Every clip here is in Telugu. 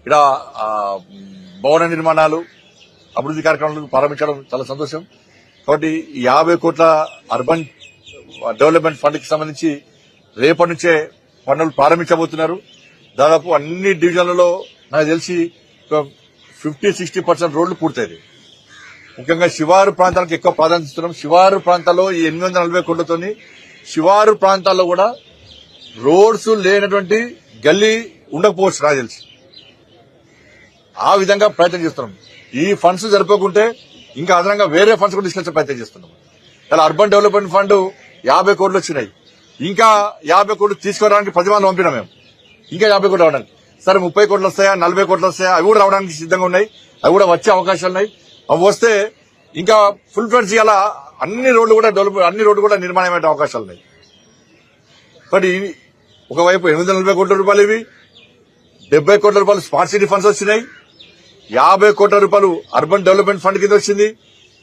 ఇక్కడ భవన నిర్మాణాలు అభివృద్ధి కార్యక్రమాలు ప్రారంభించడం చాలా సంతోషం. కాబట్టి 50 కోట్ల అర్బన్ డెవలప్మెంట్ ఫండ్ కి సంబంధించి రేపటి నుంచే పనులు ప్రారంభించబోతున్నారు. దాదాపు అన్ని డివిజన్లలో నాకు తెలిసి 50-60% రోడ్లు పూర్తయింది. ముఖ్యంగా శివారు ప్రాంతాలకు ఎక్కువ ప్రాధాన్యత ఇస్తున్నాం. శివారు ప్రాంతాల్లో ఈ 840 కోట్లతో శివారు ప్రాంతాల్లో కూడా రోడ్స్ లేనటువంటి గల్లీ ఉండకపోవచ్చు నాకు తెలిసి. ఆ విధంగా ప్రయత్నం చేస్తున్నాం. ఈ ఫండ్స్ సరిపోకుంటే ఇంకా అదనంగా వేరే ఫండ్స్ కూడా తీసుకొచ్చే ప్రయత్నం చేస్తున్నాం. ఇలా అర్బన్ డెవలప్మెంట్ ఫండ్ 50 కోట్లు వచ్చినాయి. ఇంకా 50 కోట్లు తీసుకురావడానికి ప్రతిపాదన పంపినాం మేము. ఇంకా 50 కోట్లు రావడానికి సరే 30 కోట్లు వస్తాయా 40 కోట్లు వస్తాయా అవి కూడా రావడానికి సిద్ధంగా ఉన్నాయి. అవి కూడా వచ్చే అవకాశాలు ఉన్నాయి. అవి వస్తే ఇంకా ఫుల్ ఫ్లెడ్జ్ ఇలా అన్ని రోడ్లు కూడా నిర్మాణం అయ్యే అవకాశాలు ఉన్నాయి. కాబట్టి ఒకవైపు 840 కోట్ల రూపాయలు ఇవి, 70 కోట్ల రూపాయలు స్మార్ట్ సిటీ ఫండ్స్ వచ్చినాయి, 50 కోట్ల రూపాయలు అర్బన్ డెవలప్మెంట్ ఫండ్ కింద వచ్చింది,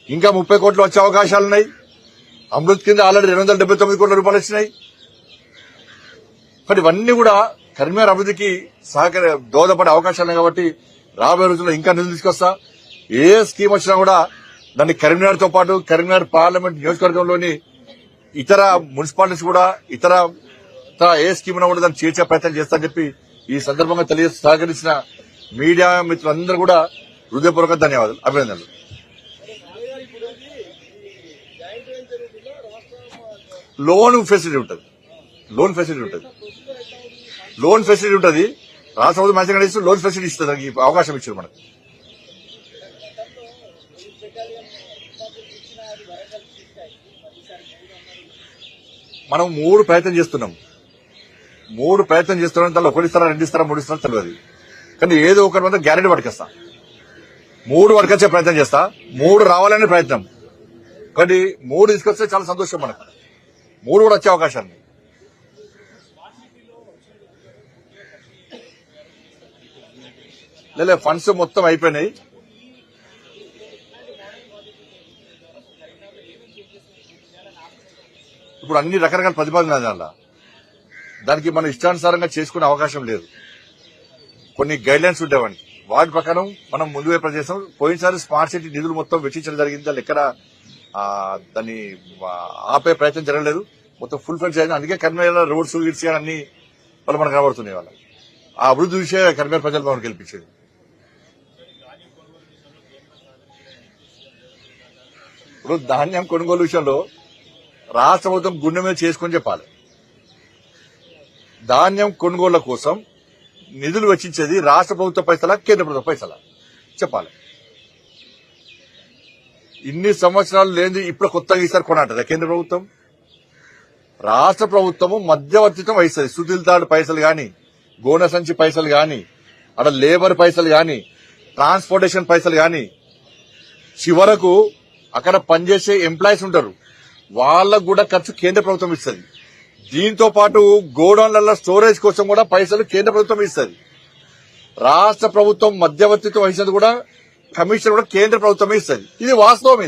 ఇంకా 30 కోట్లు వచ్చే అవకాశాలున్నాయి. అమృత్ కింద ఆల్రెడీ 279 కోట్ల రూపాయలు వచ్చినాయి. కాబట్టి ఇవన్నీ కూడా కరీంనగర్ అభివృద్ధికి దోహదపడే అవకాశాలు కాబట్టి రాబోయే రోజుల్లో ఇంకా నిధులు తీసుకొస్తా. ఏ స్కీమ్ వచ్చినా కూడా దాన్ని కరీంనగర్ తో పాటు కరీంనగర్ పార్లమెంట్ నియోజకవర్గంలోని ఇతర మున్సిపాలిటీస్ కూడా ఇతర ఏ స్కీమ్ కూడా దాన్ని చేర్చే ప్రయత్నం చేస్తానని చెప్పి ఈ సందర్భంగా సహకరించిన మీడియా మిత్రులందరూ కూడా హృదయపూర్వక ధన్యవాదాలు, అభినందనలు. లోన్ ఫెసిలిటీ ఉంటుంది. రాష్ట్ర ప్రభుత్వం మంచిగా ఇస్తూ లోన్ ఫెసిలిటీ ఇస్తుంది. దానికి అవకాశం ఇచ్చారు మనకు. మనం 3 ప్రయత్నం చేస్తున్నాం. దానిలో 1 ఇస్తారా 2 ఇస్తారా 3 ఇస్తారా తెలియదు. కానీ ఏదో ఒకరి వద్ద గ్యారెంటీ పట్టుకొస్తా. 3 పట్టుకొచ్చే ప్రయత్నం చేస్తా. 3 రావాలనే ప్రయత్నం. కానీ 3 తీసుకొస్తే చాలా సంతోషం మనకు. 3 కూడా వచ్చే అవకాశాన్ని లేదా ఫండ్స్ మొత్తం అయిపోయినాయి. ఇప్పుడు అన్ని రకరకాల ప్రతిపాదన దానికి మనం ఇష్టానుసారంగా చేసుకునే అవకాశం లేదు. కొన్ని గైడ్ లైన్స్ ఉండేవండి. వాటి ప్రకారం మనం ముందు వైపు చేస్తాం. పోయినసారి స్మార్ట్ సిటీ నిధులు మొత్తం వెచ్చించడం జరిగింది. దాన్ని ఎక్కడ దాన్ని ఆపే ప్రయత్నం జరగలేదు. మొత్తం ఫుల్ ఫ్లెడ్జ్ అయింది. అందుకే కరీంనగర్ రోడ్స్ గిడ్స్ అన్ని వాళ్ళు మనకు కనబడుతున్నాయి. వాళ్ళ ఆ అభివృద్ధి విషయం కరీంనగర్ ప్రజలు మనకు గెలిపించేది. ఇప్పుడు ధాన్యం కొనుగోలు విషయంలో రాష్ట్ర ప్రభుత్వం గుండె మీద చేసుకుని చెప్పాలి. ధాన్యం కొనుగోళ్ల కోసం నిధులు వెచ్చించేది రాష్ట్ర ప్రభుత్వ పైసలా కేంద్ర ప్రభుత్వ పైసలా చెప్పాలి. ఇన్ని సంవత్సరాలు లేని ఇప్పుడు కొత్తగా ఈసారి కొనాటదా కేంద్ర ప్రభుత్వం? రాష్ట్ర ప్రభుత్వము మధ్యవర్తిత్వం వహిస్తుంది. సుతిల్ తాడు పైసలు గాని, గోనె సంచి పైసలు గాని, అక్కడ లేబర్ పైసలు గాని, ట్రాన్స్పోర్టేషన్ పైసలు గాని, చివరకు అక్కడ పనిచేసే ఎంప్లాయీస్ ఉంటారు, వాళ్ళకు కూడా ఖర్చు కేంద్ర ప్రభుత్వం ఇస్తుంది. దీంతో పాటు గోడౌన్లలో స్టోరేజ్ కోసం కూడా పైసలు కేంద్ర ప్రభుత్వం ఇస్తుంది. రాష్ట్ర ప్రభుత్వం మధ్యవర్తిత్వం వహించేది కూడా కమిషన్ కూడా కేంద్ర ప్రభుత్వమే ఇస్తుంది. ఇది వాస్తవం.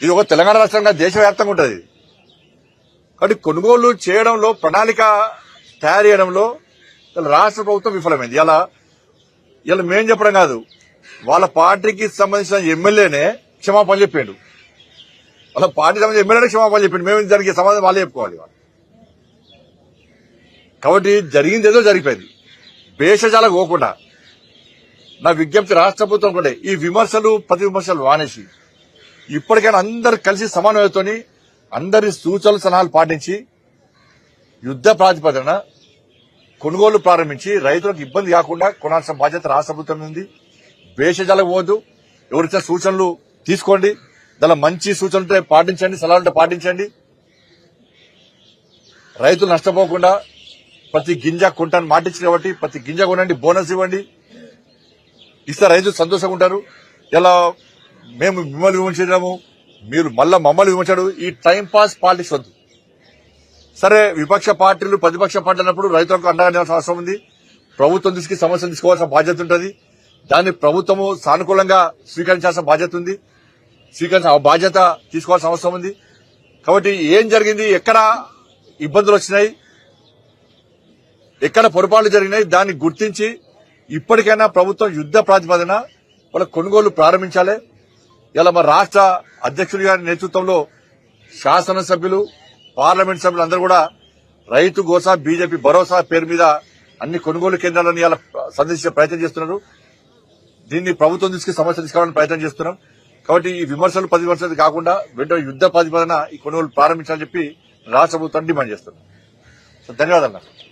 ఇది ఒక తెలంగాణ రాష్ట్రంగా దేశవ్యాప్తంగా ఉంటుంది. కాబట్టి కొనుగోలు చేయడంలో ప్రణాళిక తయారు చేయడంలో రాష్ట్ర ప్రభుత్వం విఫలమైంది. ఇలా మేం చెప్పడం కాదు, వాళ్ళ పార్టీకి సంబంధించిన ఎమ్మెల్యేనే క్షమాపణ చెప్పిండు. వాళ్ళ పార్టీ సంబంధించిన ఎమ్మెల్యేనే క్షమాపణ చెప్పిండు. మేము జరిగే సమాధానం వాళ్ళే చెప్పుకోవాలి. కాబట్టి జరిగింది ఏదో జరిగిపోయింది. భేషజాలకు పోకుండా నా విజ్ఞప్తి రాష్ట్ర ప్రభుత్వం కూడా ఈ విమర్శలు ప్రతి విమర్శలు వానేసి ఇప్పటికైనా అందరు కలిసి సమన్వయంతోని అందరి సూచనలు సలహాలు పాటించి యుద్ధ ప్రాతిపదికన కొనుగోలు ప్రారంభించి రైతులకు ఇబ్బంది కాకుండా కొనాల్సిన బాధ్యత రాష్ట్ర ప్రభుత్వం ఉంది. భేషజాలకు పోవద్దు. ఎవరిచ్చిన సూచనలు తీసుకోండి. దానిలో మంచి సూచనలు పాటించండి, సలహాలుంటే పాటించండి. రైతులు నష్టపోకుండా ప్రతి గింజ కొంటాను మాటించి కాబట్టి ప్రతి గింజ కొనండి, బోనస్ ఇవ్వండి. ఇస్తే రైతులు సంతోషంగా ఉంటారు. ఇలా మేము మిమ్మల్ని విమర్శించడము, మీరు మళ్ళా మమ్మల్ని విమర్శించడం, ఈ టైం పాస్ పాలిటిక్స్ వద్దు. సరే, విపక్ష పార్టీలు ప్రతిపక్ష పార్టీలు అన్నప్పుడు రైతులకు అండగా నిలవాల్సిన అవసరం ఉంది. ప్రభుత్వం సమస్యలు తీసుకోవాల్సిన బాధ్యత ఉంటుంది. దాన్ని ప్రభుత్వము సానుకూలంగా స్వీకరించాల్సిన బాధ్యత ఉంది. బాధ్యత తీసుకోవాల్సిన అవసరం ఉంది. కాబట్టి ఏం జరిగింది, ఎక్కడ ఇబ్బందులు వచ్చినాయి, ఎక్కడ పొరపాట్లు జరిగినాయి దాన్ని గుర్తించి ఇప్పటికైనా ప్రభుత్వం యుద్ధ ప్రాతిపదికన వాళ్ళ కొనుగోలు ప్రారంభించాలి. ఇలా మా రాష్ట్ర అధ్యక్షుడి గారి నేతృత్వంలో శాసనసభ్యులు, పార్లమెంట్ సభ్యులు అందరూ కూడా రైతు గోసా బీజేపీ భరోసా పేరు మీద అన్ని కొనుగోలు కేంద్రాలను ఇలా సందర్శించే ప్రయత్నం చేస్తున్నారు. దీన్ని ప్రభుత్వం సమస్య తీసుకోవాలని ప్రయత్నం చేస్తున్నాం. కాబట్టి ఈ విమర్శలు ప్రతివిమర్శలు కాకుండా వెంటనే యుద్ధ ప్రాతిపదికన ఈ కొనుగోలు ప్రారంభించాలని చెప్పి రాష్ట్ర ప్రభుత్వాన్ని డిమాండ్ చేస్తున్నాం. ధన్యవాదాలు.